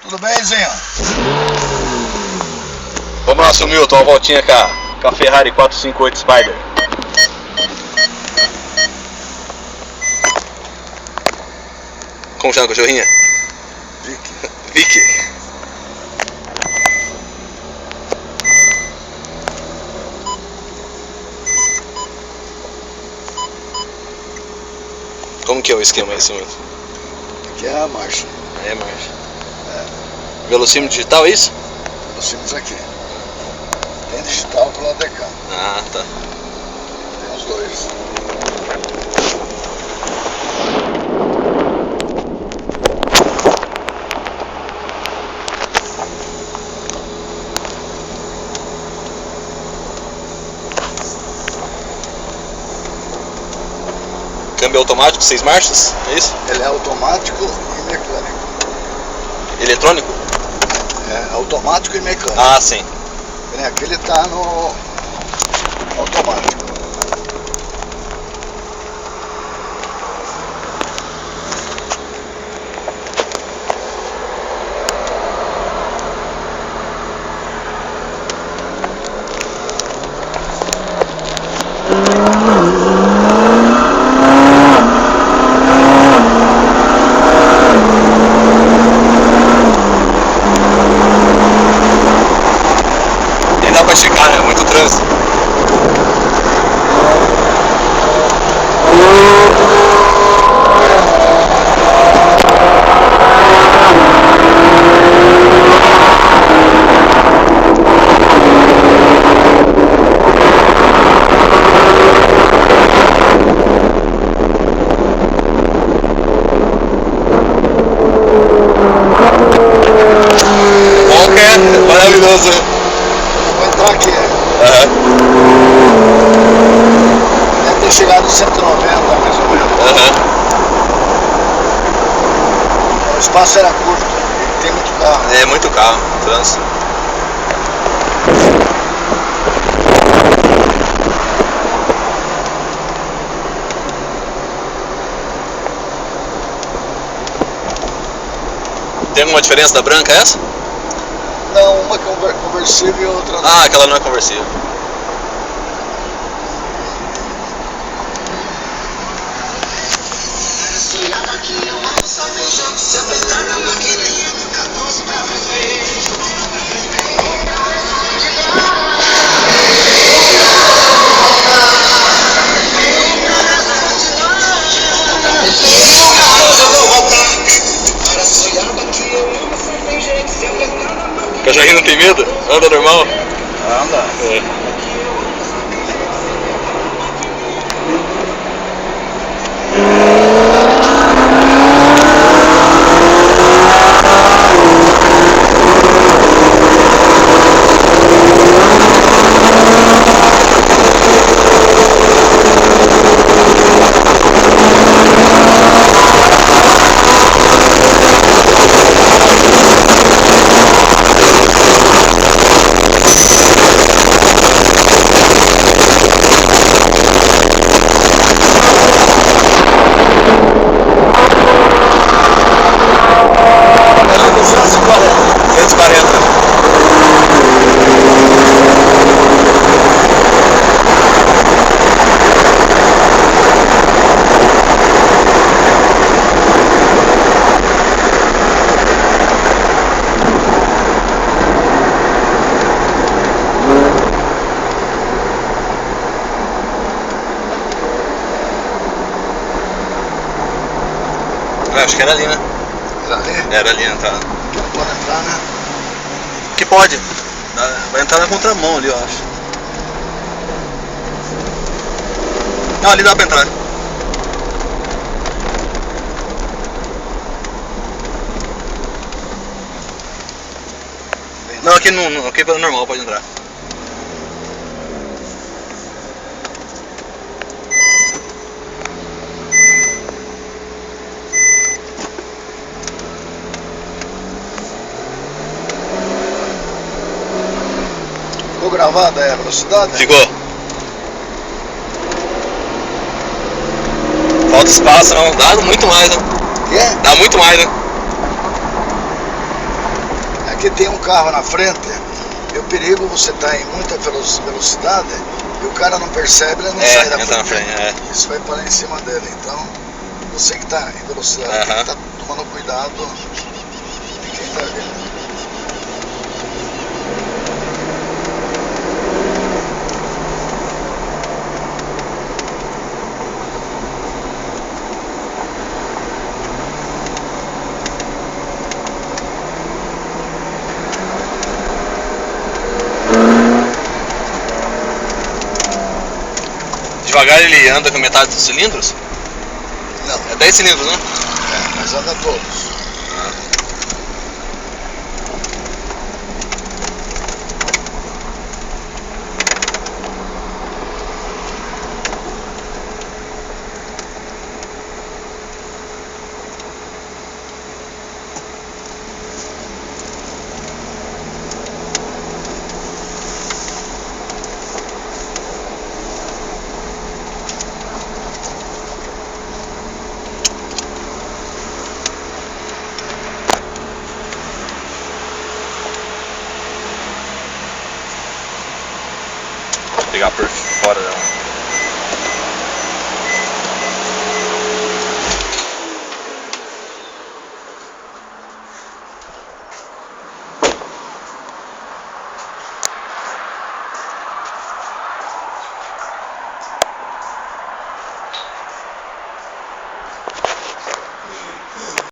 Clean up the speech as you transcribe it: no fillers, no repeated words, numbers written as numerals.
Tudo bem, Zinho? Vamos lá, seu Milton, uma voltinha com a Ferrari 458 Spider. Como chama a cachorrinha? Vicky. Vicky. Como que é o esquema aí, seu Milton? Aqui é a marcha. É, marcha. Velocímetro digital, é isso? Velocímetros aqui. Tem digital pro lado de cá. Ah, tá. Tem os dois. Câmbio automático, 6 marchas, é isso? Ele é automático e mecânico. Eletrônico? É automático e mecânico. Ah, sim. Aqui ele tá no automático. Pra chegar, é muito trânsito. Bom que é, maravilhoso. Vou entrar aqui. Deve ter chegado a 190, mais ou menos. O espaço era curto, tem muito carro. É muito carro, trânsito. Tem alguma diferença da branca essa? Não, uma é conversível e outra não. Ah, aquela não é conversível. O cachorrinho não tem medo? Anda normal? Anda. Acho que era ali, né? Era ali? Era ali a entrada. Que não pode entrar, né? Que pode. Vai entrar na contramão ali, eu acho. Não, ali dá pra entrar. Não, aqui não, aqui é normal, pode entrar. Ficou gravada a velocidade? Ficou. Falta espaço, não. Dá muito mais, né? Quê? Dá muito mais, né? porque tem um carro na frente, e o perigo você tá em muita velocidade e o cara não percebe, ele não sai da entra na frente, Isso vai parar em cima dele. Então, você que tá em velocidade tem que estar tomando cuidado de quem tá vindo. Devagar ele anda com metade dos cilindros? Não. É 10 cilindros, né? É, mas anda todos. Vou pegar por fora dela.